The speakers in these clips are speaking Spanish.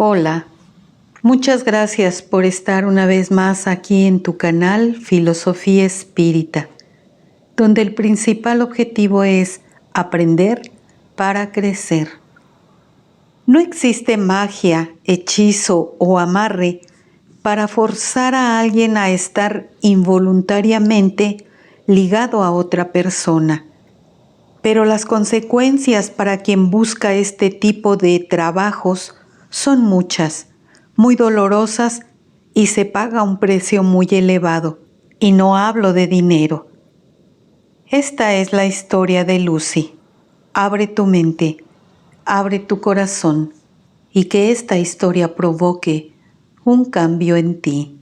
Hola, muchas gracias por estar una vez más aquí en tu canal Filosofía Espírita, donde el principal objetivo es aprender para crecer. No existe magia, hechizo o amarre para forzar a alguien a estar involuntariamente ligado a otra persona. Pero las consecuencias para quien busca este tipo de trabajos son muchas, muy dolorosas y se paga un precio muy elevado. Y no hablo de dinero. Esta es la historia de Lucy. Abre tu mente, abre tu corazón y que esta historia provoque un cambio en ti.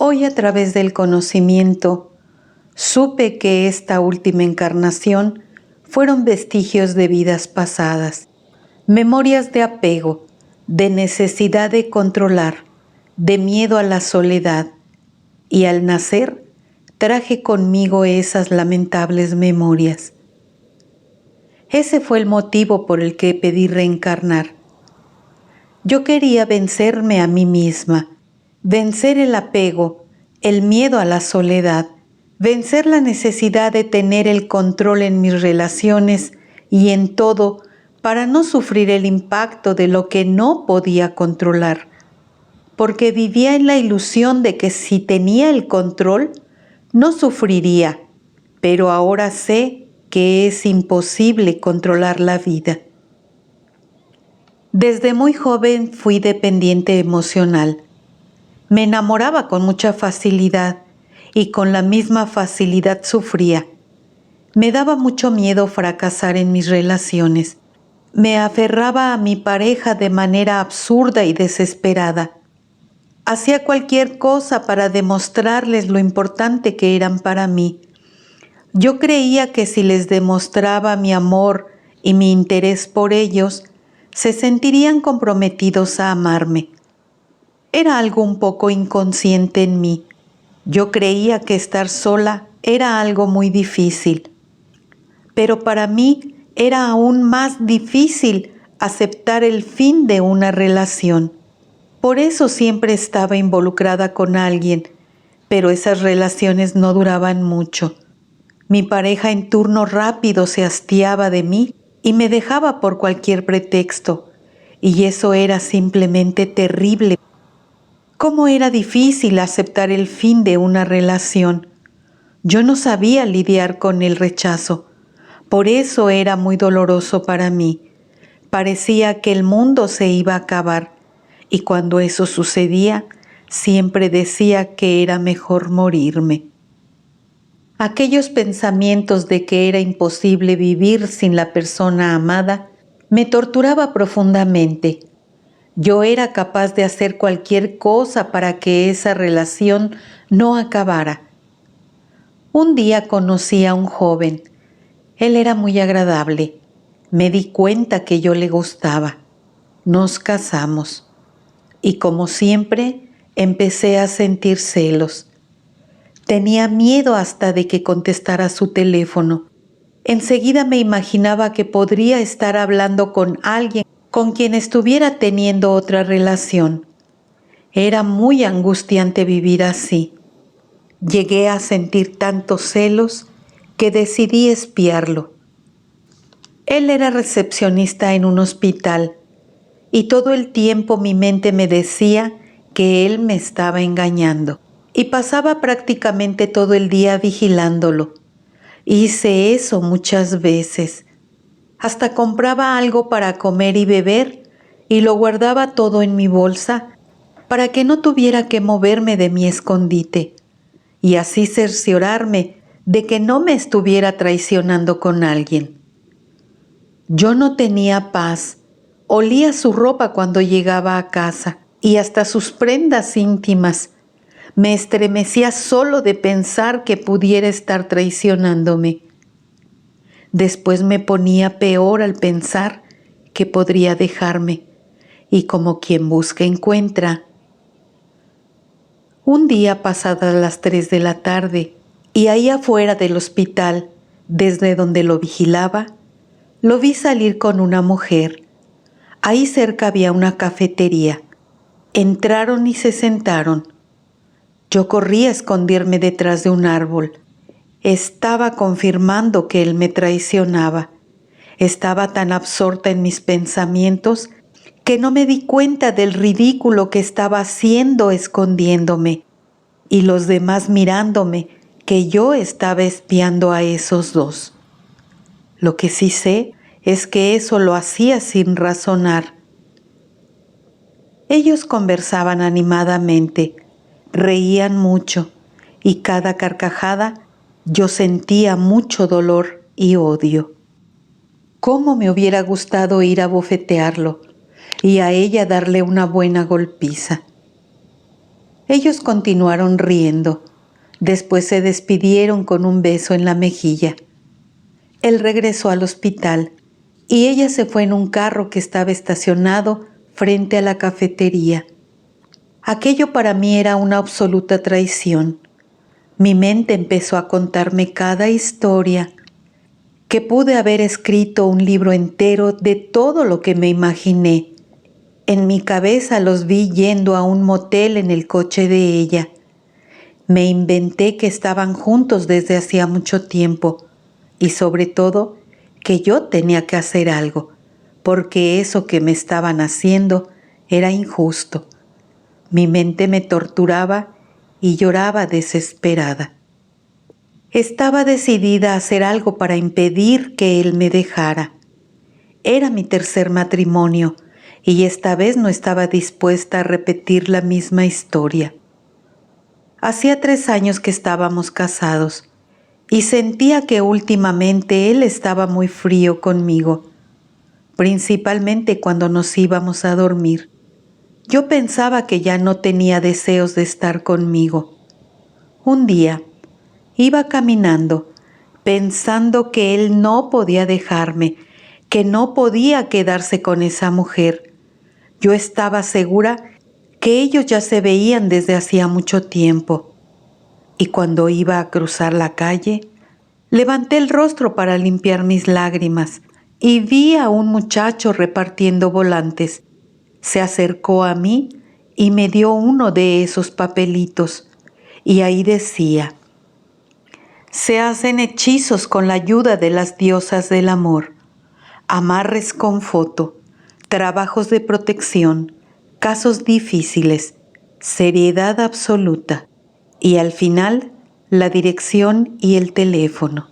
Hoy, a través del conocimiento, supe que esta última encarnación fueron vestigios de vidas pasadas, memorias de apego, de necesidad de controlar, de miedo a la soledad, y al nacer traje conmigo esas lamentables memorias. Ese fue el motivo por el que pedí reencarnar. Yo quería vencerme a mí misma, vencer el apego, el miedo a la soledad, vencer la necesidad de tener el control en mis relaciones y en todo para no sufrir el impacto de lo que no podía controlar, porque vivía en la ilusión de que si tenía el control, no sufriría, pero ahora sé que es imposible controlar la vida. Desde muy joven fui dependiente emocional. Me enamoraba con mucha facilidad y con la misma facilidad sufría. Me daba mucho miedo fracasar en mis relaciones. Me aferraba a mi pareja de manera absurda y desesperada. Hacía cualquier cosa para demostrarles lo importante que eran para mí. Yo creía que si les demostraba mi amor y mi interés por ellos, se sentirían comprometidos a amarme. Era algo un poco inconsciente en mí. Yo creía que estar sola era algo muy difícil. Pero para mí era aún más difícil aceptar el fin de una relación. Por eso siempre estaba involucrada con alguien, pero esas relaciones no duraban mucho. Mi pareja en turno rápido se hastiaba de mí y me dejaba por cualquier pretexto, y eso era simplemente terrible. ¿Cómo era difícil aceptar el fin de una relación? Yo no sabía lidiar con el rechazo, por eso era muy doloroso para mí. Parecía que el mundo se iba a acabar, y cuando eso sucedía, siempre decía que era mejor morirme. Aquellos pensamientos de que era imposible vivir sin la persona amada me torturaba profundamente. Yo era capaz de hacer cualquier cosa para que esa relación no acabara. Un día conocí a un joven. Él era muy agradable. Me di cuenta que yo le gustaba. Nos casamos. Y como siempre, empecé a sentir celos. Tenía miedo hasta de que contestara su teléfono. Enseguida me imaginaba que podría estar hablando con alguien con quien estuviera teniendo otra relación. Era muy angustiante vivir así. Llegué a sentir tantos celos que decidí espiarlo. Él era recepcionista en un hospital y todo el tiempo mi mente me decía que él me estaba engañando. Y pasaba prácticamente todo el día vigilándolo. Hice eso muchas veces. Hasta compraba algo para comer y beber y lo guardaba todo en mi bolsa para que no tuviera que moverme de mi escondite y así cerciorarme de que no me estuviera traicionando con alguien. Yo no tenía paz. Olía su ropa cuando llegaba a casa y hasta sus prendas íntimas. Me estremecía solo de pensar que pudiera estar traicionándome. Después me ponía peor al pensar que podría dejarme, y como quien busca encuentra. Un día pasadas las 3 de la tarde, y ahí afuera del hospital, desde donde lo vigilaba, lo vi salir con una mujer. Ahí cerca había una cafetería. Entraron y se sentaron. Yo corrí a esconderme detrás de un árbol. Estaba confirmando que él me traicionaba. Estaba tan absorta en mis pensamientos que no me di cuenta del ridículo que estaba haciendo escondiéndome y los demás mirándome, que yo estaba espiando a esos dos. Lo que sí sé es que eso lo hacía sin razonar. Ellos conversaban animadamente, reían mucho y cada carcajada yo sentía mucho dolor y odio. ¿Cómo me hubiera gustado ir a bofetearlo y a ella darle una buena golpiza? Ellos continuaron riendo. Después se despidieron con un beso en la mejilla. Él regresó al hospital y ella se fue en un carro que estaba estacionado frente a la cafetería. Aquello para mí era una absoluta traición. Mi mente empezó a contarme cada historia, que pude haber escrito un libro entero de todo lo que me imaginé. En mi cabeza los vi yendo a un motel en el coche de ella. Me inventé que estaban juntos desde hacía mucho tiempo y sobre todo que yo tenía que hacer algo, porque eso que me estaban haciendo era injusto. Mi mente me torturaba y lloraba desesperada. Estaba decidida a hacer algo para impedir que él me dejara. Era mi tercer matrimonio y esta vez no estaba dispuesta a repetir la misma historia. Hacía 3 años que estábamos casados y sentía que últimamente él estaba muy frío conmigo, principalmente cuando nos íbamos a dormir. Yo pensaba que ya no tenía deseos de estar conmigo. Un día iba caminando, pensando que él no podía dejarme, que no podía quedarse con esa mujer. Yo estaba segura que ellos ya se veían desde hacía mucho tiempo. Y cuando iba a cruzar la calle, levanté el rostro para limpiar mis lágrimas y vi a un muchacho repartiendo volantes. Se acercó a mí y me dio uno de esos papelitos y ahí decía: se hacen hechizos con la ayuda de las diosas del amor, amarres con foto, trabajos de protección, casos difíciles, seriedad absoluta y al final la dirección y el teléfono.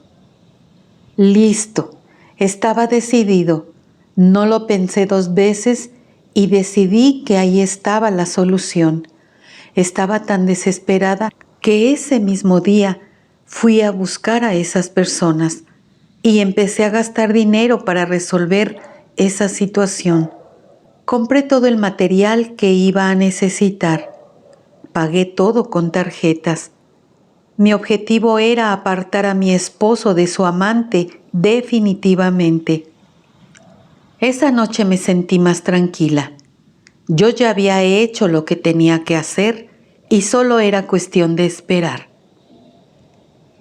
Listo, estaba decidido, no lo pensé 2 veces y decidí que ahí estaba la solución. Estaba tan desesperada que ese mismo día fui a buscar a esas personas y empecé a gastar dinero para resolver esa situación. Compré todo el material que iba a necesitar. Pagué todo con tarjetas. Mi objetivo era apartar a mi esposo de su amante definitivamente. Esa noche me sentí más tranquila. Yo ya había hecho lo que tenía que hacer y solo era cuestión de esperar.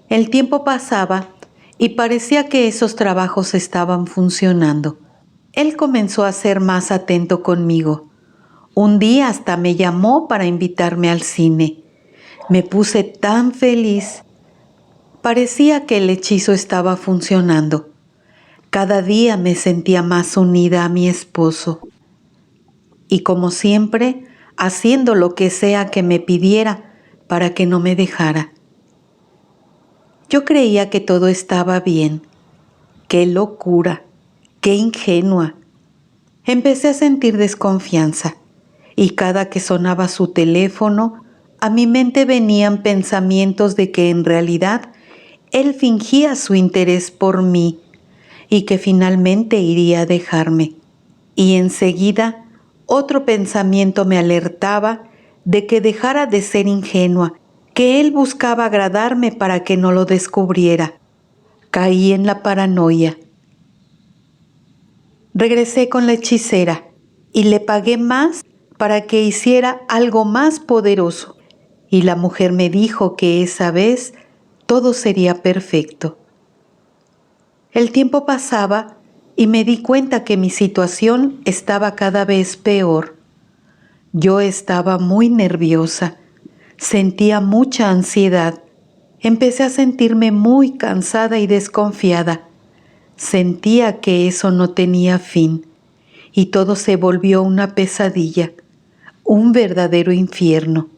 El tiempo pasaba y parecía que esos trabajos estaban funcionando. Él comenzó a ser más atento conmigo. Un día hasta me llamó para invitarme al cine. Me puse tan feliz. Parecía que el hechizo estaba funcionando. Cada día me sentía más unida a mi esposo. Y como siempre, haciendo lo que sea que me pidiera para que no me dejara. Yo creía que todo estaba bien. ¡Qué locura! ¡Qué ingenua! Empecé a sentir desconfianza y cada que sonaba su teléfono, a mi mente venían pensamientos de que en realidad él fingía su interés por mí y que finalmente iría a dejarme. Y enseguida otro pensamiento me alertaba de que dejara de ser ingenua, que él buscaba agradarme para que no lo descubriera. Caí en la paranoia. Regresé con la hechicera y le pagué más para que hiciera algo más poderoso. y la mujer me dijo que esa vez todo sería perfecto. El tiempo pasaba y me di cuenta que mi situación estaba cada vez peor. Yo estaba muy nerviosa, sentía mucha ansiedad, empecé a sentirme muy cansada y desconfiada. Sentía que eso no tenía fin y todo se volvió una pesadilla, un verdadero infierno.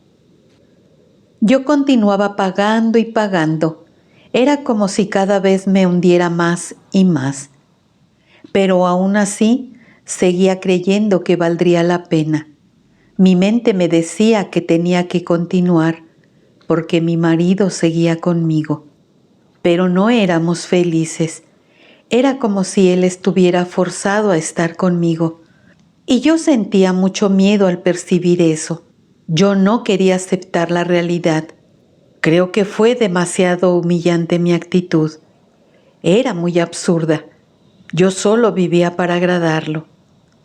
Yo continuaba pagando y pagando. Era como si cada vez me hundiera más y más. Pero aún así, seguía creyendo que valdría la pena. Mi mente me decía que tenía que continuar, porque mi marido seguía conmigo. Pero no éramos felices. Era como si él estuviera forzado a estar conmigo. Y yo sentía mucho miedo al percibir eso. Yo no quería aceptar la realidad. Creo que fue demasiado humillante mi actitud. Era muy absurda. Yo solo vivía para agradarlo.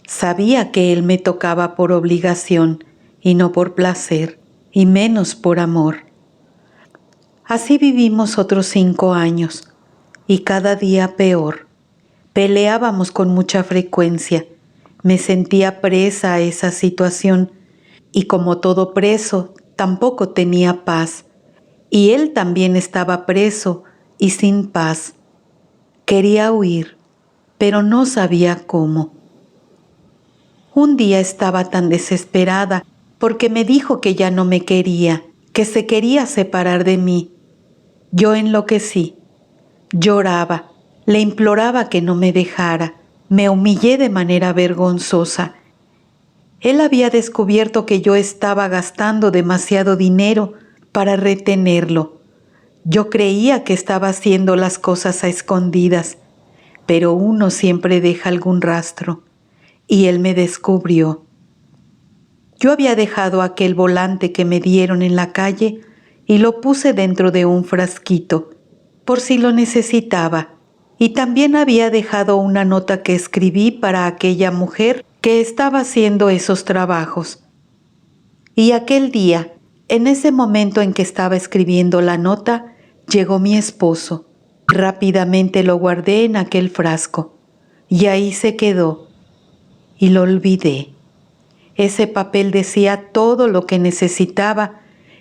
Sabía que él me tocaba por obligación y no por placer, y menos por amor. Así vivimos otros 5 años, y cada día peor. Peleábamos con mucha frecuencia. Me sentía presa a esa situación, y como todo preso, tampoco tenía paz. Y él también estaba preso y sin paz. Quería huir, pero no sabía cómo. Un día estaba tan desesperada porque me dijo que ya no me quería, que se quería separar de mí. Yo enloquecí, lloraba, le imploraba que no me dejara, me humillé de manera vergonzosa. Él había descubierto que yo estaba gastando demasiado dinero para retenerlo. Yo creía que estaba haciendo las cosas a escondidas, pero uno siempre deja algún rastro, y él me descubrió. Yo había dejado aquel volante que me dieron en la calle y lo puse dentro de un frasquito, por si lo necesitaba, y también había dejado una nota que escribí para aquella mujer que estaba haciendo esos trabajos. Y aquel día, en ese momento en que estaba escribiendo la nota, llegó mi esposo. Rápidamente lo guardé en aquel frasco, y ahí se quedó, y lo olvidé. Ese papel decía todo lo que necesitaba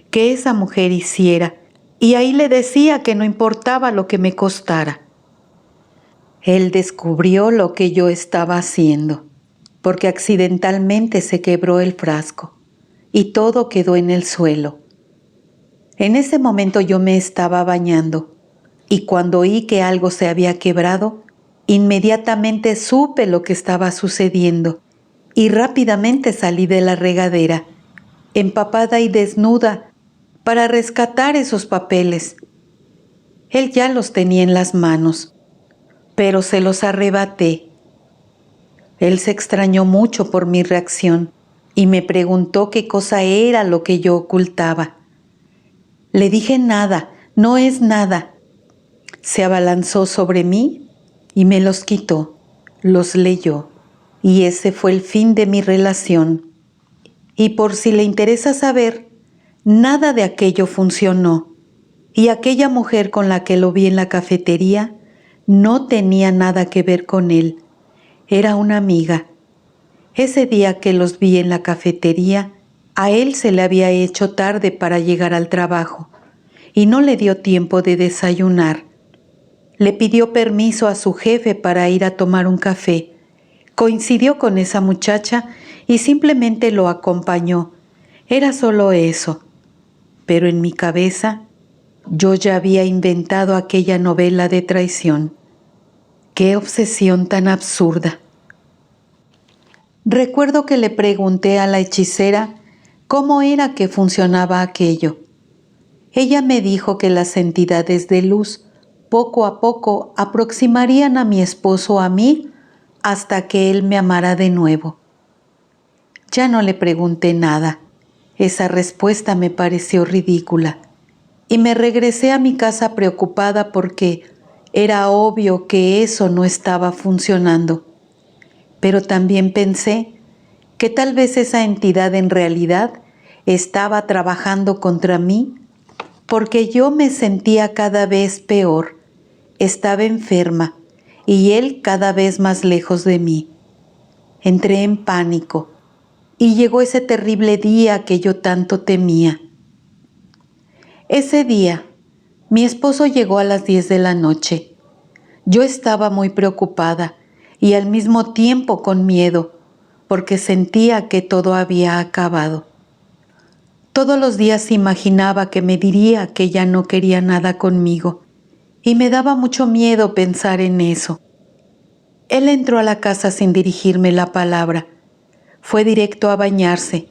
que esa mujer hiciera, y ahí le decía que no importaba lo que me costara. Él descubrió lo que yo estaba haciendo, porque accidentalmente se quebró el frasco, y todo quedó en el suelo. En ese momento yo me estaba bañando, y cuando oí que algo se había quebrado, inmediatamente supe lo que estaba sucediendo, y rápidamente salí de la regadera, empapada y desnuda, para rescatar esos papeles. Él ya los tenía en las manos, pero se los arrebaté. Él se extrañó mucho por mi reacción y me preguntó qué cosa era lo que yo ocultaba. Le dije nada, no es nada. Se abalanzó sobre mí y me los quitó, los leyó, y ese fue el fin de mi relación. Y por si le interesa saber, nada de aquello funcionó, y aquella mujer con la que lo vi en la cafetería no tenía nada que ver con él, era una amiga. Ese día que los vi en la cafetería, a él se le había hecho tarde para llegar al trabajo, y no le dio tiempo de desayunar. Le pidió permiso a su jefe para ir a tomar un café. Coincidió con esa muchacha y simplemente lo acompañó. Era solo eso. Pero en mi cabeza, yo ya había inventado aquella novela de traición. ¡Qué obsesión tan absurda! Recuerdo que le pregunté a la hechicera cómo era que funcionaba aquello. Ella me dijo que las entidades de luz poco a poco aproximarían a mi esposo a mí hasta que él me amara de nuevo. Ya no le pregunté nada. Esa respuesta me pareció ridícula y me regresé a mi casa preocupada porque era obvio que eso no estaba funcionando. Pero también pensé que tal vez esa entidad en realidad estaba trabajando contra mí porque yo me sentía cada vez peor, estaba enferma y él cada vez más lejos de mí. Entré en pánico y llegó ese terrible día que yo tanto temía. Ese día, mi esposo llegó a las 10 de la noche. Yo estaba muy preocupada y al mismo tiempo con miedo, porque sentía que todo había acabado. Todos los días imaginaba que me diría que ya no quería nada conmigo, y me daba mucho miedo pensar en eso. Él entró a la casa sin dirigirme la palabra. Fue directo a bañarse.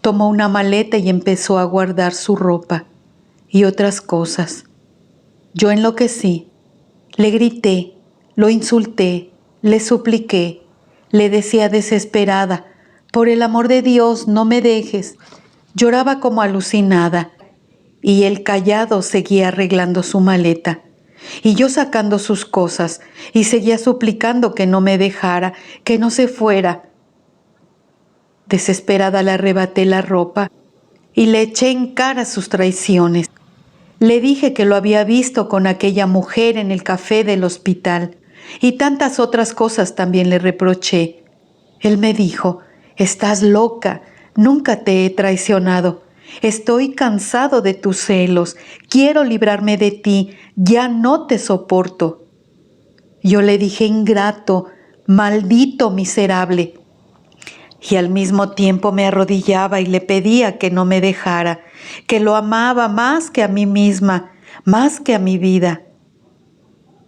Tomó una maleta y empezó a guardar su ropa y otras cosas. Yo enloquecí. Le grité, lo insulté, le supliqué, le decía desesperada, por el amor de Dios, no me dejes. Lloraba como alucinada y él callado seguía arreglando su maleta y yo sacando sus cosas y seguía suplicando que no me dejara, que no se fuera. Desesperada le arrebaté la ropa y le eché en cara sus traiciones. Le dije que lo había visto con aquella mujer en el café del hospital y tantas otras cosas también le reproché. Él me dijo, estás loca, nunca te he traicionado. Estoy cansado de tus celos, quiero librarme de ti, ya no te soporto. Yo le dije, ingrato, maldito, miserable. Y al mismo tiempo me arrodillaba y le pedía que no me dejara, que lo amaba más que a mí misma, más que a mi vida.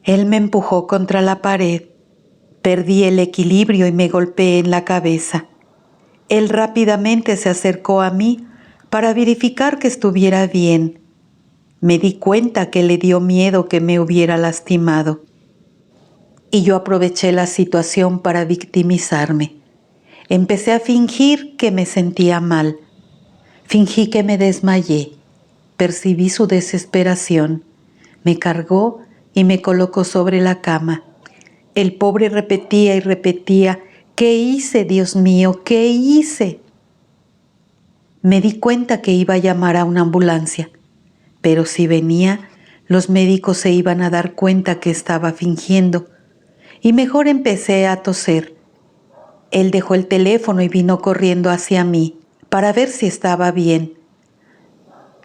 Él me empujó contra la pared. Perdí el equilibrio y me golpeé en la cabeza. Él rápidamente se acercó a mí para verificar que estuviera bien. Me di cuenta que le dio miedo que me hubiera lastimado. Y yo aproveché la situación para victimizarme. Empecé a fingir que me sentía mal. Fingí que me desmayé. Percibí su desesperación. Me cargó y me colocó sobre la cama. El pobre repetía y repetía, ¿qué hice, Dios mío? ¿Qué hice? Me di cuenta que iba a llamar a una ambulancia, pero si venía, los médicos se iban a dar cuenta que estaba fingiendo, y mejor empecé a toser. Él dejó el teléfono y vino corriendo hacia mí para ver si estaba bien.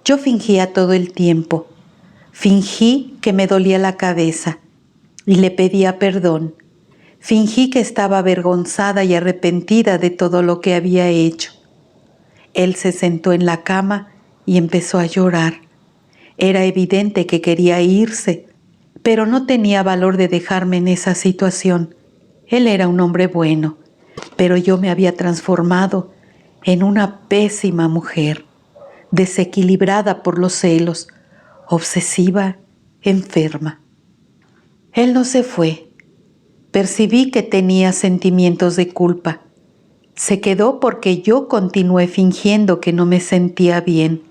Yo fingía todo el tiempo. Fingí que me dolía la cabeza y le pedía perdón. Fingí que estaba avergonzada y arrepentida de todo lo que había hecho. Él se sentó en la cama y empezó a llorar. Era evidente que quería irse, pero no tenía valor de dejarme en esa situación. Él era un hombre bueno, pero yo me había transformado en una pésima mujer, desequilibrada por los celos, obsesiva, enferma. Él no se fue. Percibí que tenía sentimientos de culpa. Se quedó porque yo continué fingiendo que no me sentía bien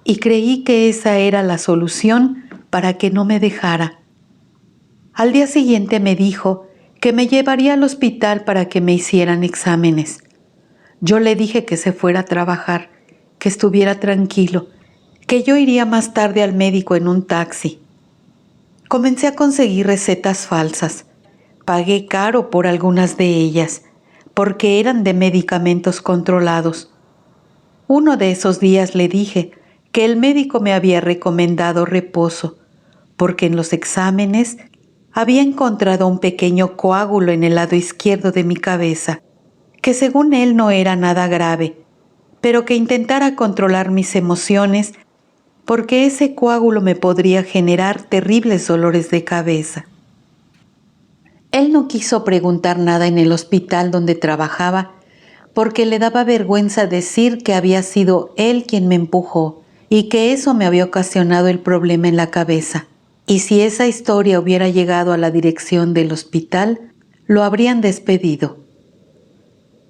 y creí que esa era la solución para que no me dejara. Al día siguiente me dijo que me llevaría al hospital para que me hicieran exámenes. Yo le dije que se fuera a trabajar, que estuviera tranquilo, que yo iría más tarde al médico en un taxi. Comencé a conseguir recetas falsas. Pagué caro por algunas de ellas, porque eran de medicamentos controlados. Uno de esos días le dije que el médico me había recomendado reposo, porque en los exámenes había encontrado un pequeño coágulo en el lado izquierdo de mi cabeza, que según él no era nada grave, pero que intentara controlar mis emociones porque ese coágulo me podría generar terribles dolores de cabeza. Él no quiso preguntar nada en el hospital donde trabajaba porque le daba vergüenza decir que había sido él quien me empujó y que eso me había ocasionado el problema en la cabeza. Y si esa historia hubiera llegado a la dirección del hospital, lo habrían despedido.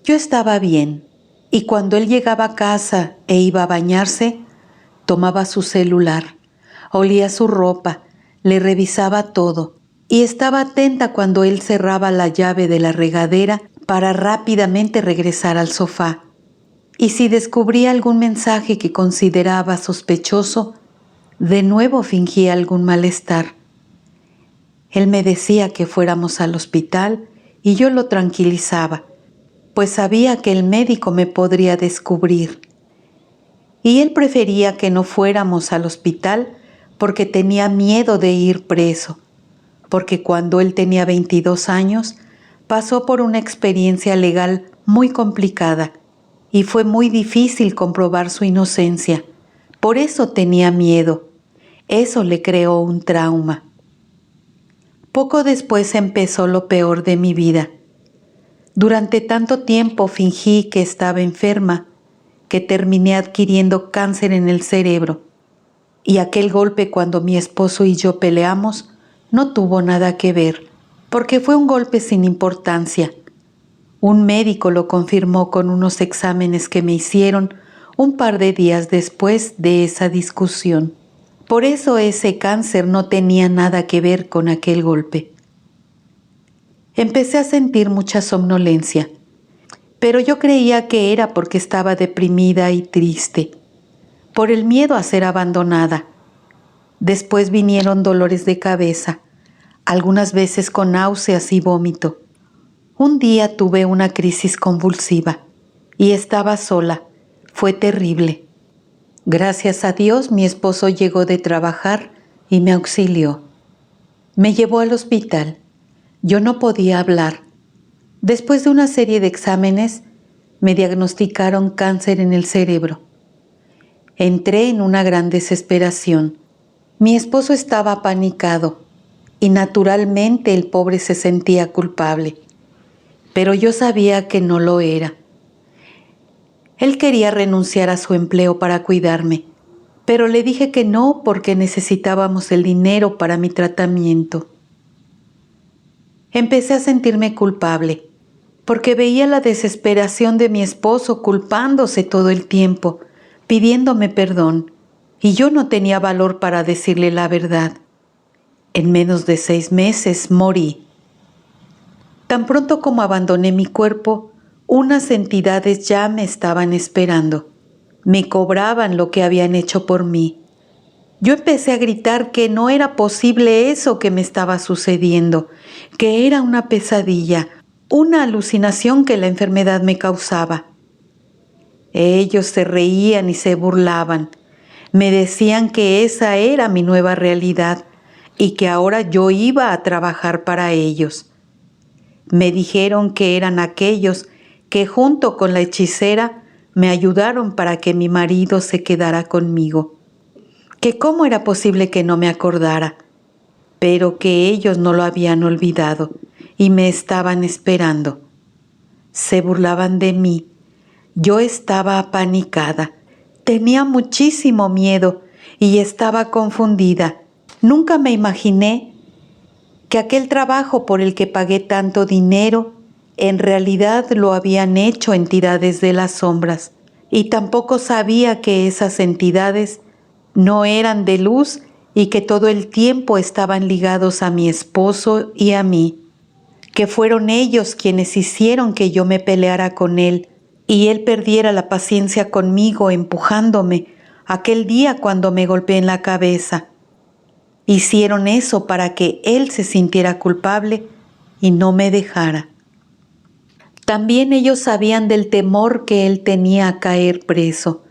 Yo estaba bien, y cuando él llegaba a casa e iba a bañarse, tomaba su celular, olía su ropa, le revisaba todo y estaba atenta cuando él cerraba la llave de la regadera para rápidamente regresar al sofá. y si descubría algún mensaje que consideraba sospechoso, de nuevo fingía algún malestar. Él me decía que fuéramos al hospital y yo lo tranquilizaba, pues sabía que el médico me podría descubrir. Y él prefería que no fuéramos al hospital porque tenía miedo de ir preso, porque cuando él tenía 22 años pasó por una experiencia legal muy complicada y fue muy difícil comprobar su inocencia. Por eso tenía miedo. Eso le creó un trauma. Poco después empezó lo peor de mi vida. Durante tanto tiempo fingí que estaba enferma, que terminé adquiriendo cáncer en el cerebro. Y aquel golpe cuando mi esposo y yo peleamos no tuvo nada que ver, porque fue un golpe sin importancia. Un médico lo confirmó con unos exámenes que me hicieron un par de días después de esa discusión. Por eso ese cáncer no tenía nada que ver con aquel golpe. Empecé a sentir mucha somnolencia, pero yo creía que era porque estaba deprimida y triste, por el miedo a ser abandonada. Después vinieron dolores de cabeza, algunas veces con náuseas y vómito. Un día tuve una crisis convulsiva y estaba sola. Fue terrible. Gracias a Dios, mi esposo llegó de trabajar y me auxilió. Me llevó al hospital. Yo no podía hablar. Después de una serie de exámenes, me diagnosticaron cáncer en el cerebro. Entré en una gran desesperación. Mi esposo estaba apanicado y naturalmente el pobre se sentía culpable, pero yo sabía que no lo era. Él quería renunciar a su empleo para cuidarme, pero le dije que no porque necesitábamos el dinero para mi tratamiento. Empecé a sentirme culpable, porque veía la desesperación de mi esposo culpándose todo el tiempo, pidiéndome perdón, y yo no tenía valor para decirle la verdad. En menos de 6 meses morí. Tan pronto como abandoné mi cuerpo, unas entidades ya me estaban esperando. Me cobraban lo que habían hecho por mí. Yo empecé a gritar que no era posible eso que me estaba sucediendo, que era una pesadilla, una alucinación que la enfermedad me causaba. Ellos se reían y se burlaban. Me decían que esa era mi nueva realidad y que ahora yo iba a trabajar para ellos. Me dijeron que eran aquellos que junto con la hechicera me ayudaron para que mi marido se quedara conmigo, que cómo era posible que no me acordara, pero que ellos no lo habían olvidado y me estaban esperando. Se burlaban de mí. Yo estaba apanicada, tenía muchísimo miedo y estaba confundida. Nunca me imaginé que aquel trabajo por el que pagué tanto dinero en realidad lo habían hecho entidades de las sombras, y tampoco sabía que esas entidades no eran de luz y que todo el tiempo estaban ligados a mi esposo y a mí, que fueron ellos quienes hicieron que yo me peleara con él y él perdiera la paciencia conmigo empujándome aquel día cuando me golpeé en la cabeza. Hicieron eso para que él se sintiera culpable y no me dejara. También ellos sabían del temor que él tenía a caer preso,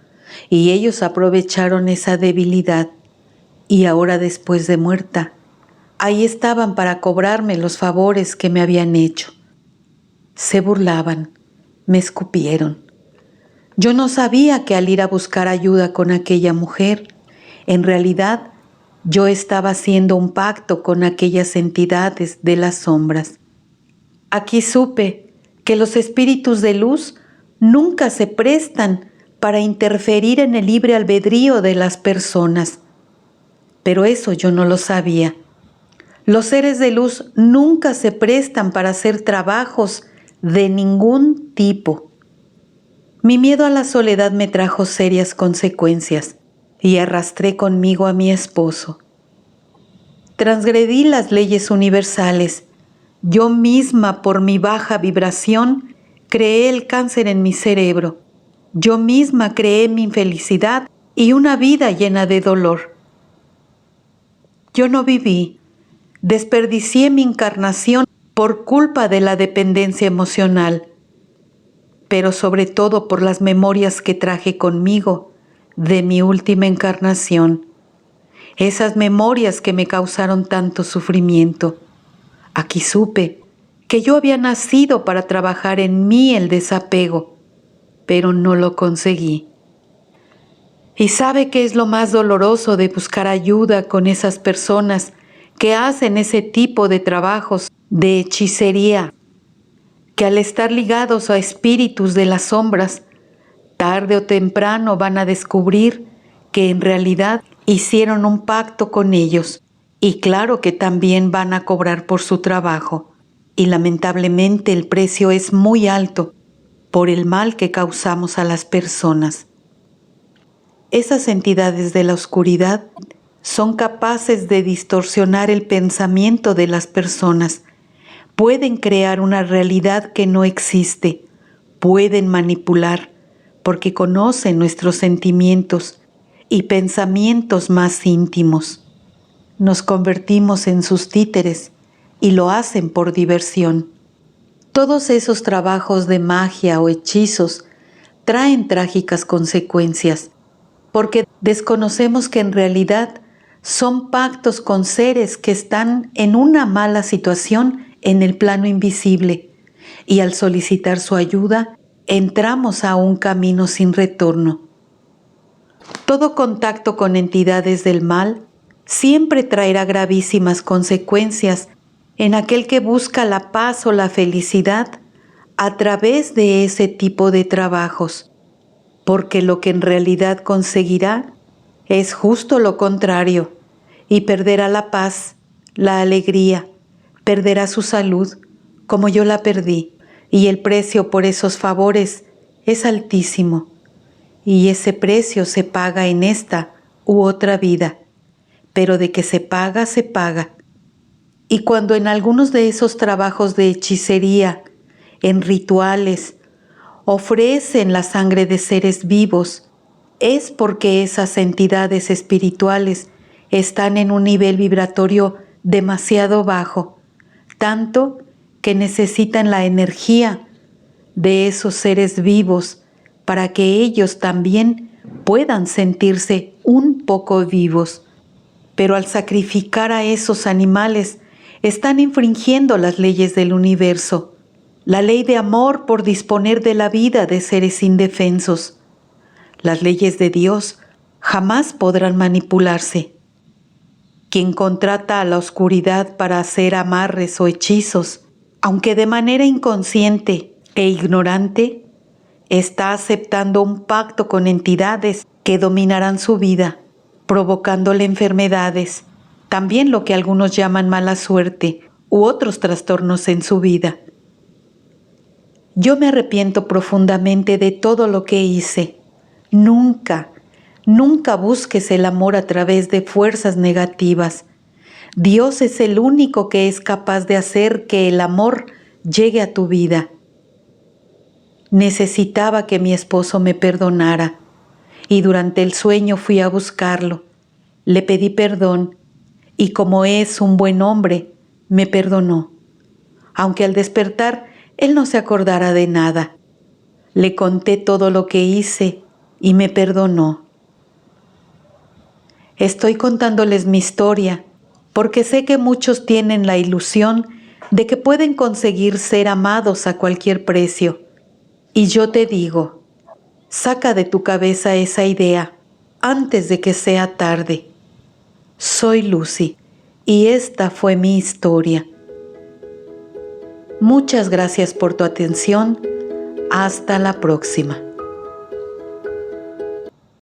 y ellos aprovecharon esa debilidad. Y ahora, después de muerta, ahí estaban para cobrarme los favores que me habían hecho. Se burlaban, me escupieron. Yo no sabía que al ir a buscar ayuda con aquella mujer, en realidad yo estaba haciendo un pacto con aquellas entidades de las sombras. Aquí supe que los espíritus de luz nunca se prestan para interferir en el libre albedrío de las personas. Pero eso yo no lo sabía. Los seres de luz nunca se prestan para hacer trabajos de ningún tipo. Mi miedo a la soledad me trajo serias consecuencias y arrastré conmigo a mi esposo. Transgredí las leyes universales. Yo misma, por mi baja vibración, creé el cáncer en mi cerebro. Yo misma creé mi infelicidad y una vida llena de dolor. Yo no viví, desperdicié mi encarnación por culpa de la dependencia emocional, pero sobre todo por las memorias que traje conmigo de mi última encarnación. Esas memorias que me causaron tanto sufrimiento. Aquí supe que yo había nacido para trabajar en mí el desapego, pero no lo conseguí. ¿Y sabe qué es lo más doloroso de buscar ayuda con esas personas que hacen ese tipo de trabajos de hechicería? Que al estar ligados a espíritus de las sombras, tarde o temprano van a descubrir que en realidad hicieron un pacto con ellos, y claro que también van a cobrar por su trabajo, y lamentablemente el precio es muy alto por el mal que causamos a las personas. Esas entidades de la oscuridad son capaces de distorsionar el pensamiento de las personas, pueden crear una realidad que no existe, pueden manipular, porque conocen nuestros sentimientos y pensamientos más íntimos. Nos convertimos en sus títeres y lo hacen por diversión. Todos esos trabajos de magia o hechizos traen trágicas consecuencias, porque desconocemos que en realidad son pactos con seres que están en una mala situación en el plano invisible, y al solicitar su ayuda, entramos a un camino sin retorno. Todo contacto con entidades del mal siempre traerá gravísimas consecuencias en aquel que busca la paz o la felicidad a través de ese tipo de trabajos, porque lo que en realidad conseguirá es justo lo contrario, y perderá la paz, la alegría, perderá su salud, como yo la perdí, y el precio por esos favores es altísimo, y ese precio se paga en esta u otra vida, pero de que se paga, se paga. Y cuando en algunos de esos trabajos de hechicería, en rituales, ofrecen la sangre de seres vivos, es porque esas entidades espirituales están en un nivel vibratorio demasiado bajo, tanto que necesitan la energía de esos seres vivos para que ellos también puedan sentirse un poco vivos. Pero al sacrificar a esos animales, están infringiendo las leyes del universo, la ley de amor por disponer de la vida de seres indefensos. Las leyes de Dios jamás podrán manipularse. Quien contrata a la oscuridad para hacer amarres o hechizos, aunque de manera inconsciente e ignorante, está aceptando un pacto con entidades que dominarán su vida, provocándole enfermedades, también lo que algunos llaman mala suerte u otros trastornos en su vida. Yo me arrepiento profundamente de todo lo que hice. Nunca busques el amor a través de fuerzas negativas. Dios es el único que es capaz de hacer que el amor llegue a tu vida. Necesitaba que mi esposo me perdonara, y durante el sueño fui a buscarlo. Le pedí perdón, y como es un buen hombre, me perdonó. Aunque al despertar, él no se acordara de nada. Le conté todo lo que hice y me perdonó. Estoy contándoles mi historia porque sé que muchos tienen la ilusión de que pueden conseguir ser amados a cualquier precio. Y yo te digo, saca de tu cabeza esa idea antes de que sea tarde. Soy Lucy y esta fue mi historia. Muchas gracias por tu atención. Hasta la próxima.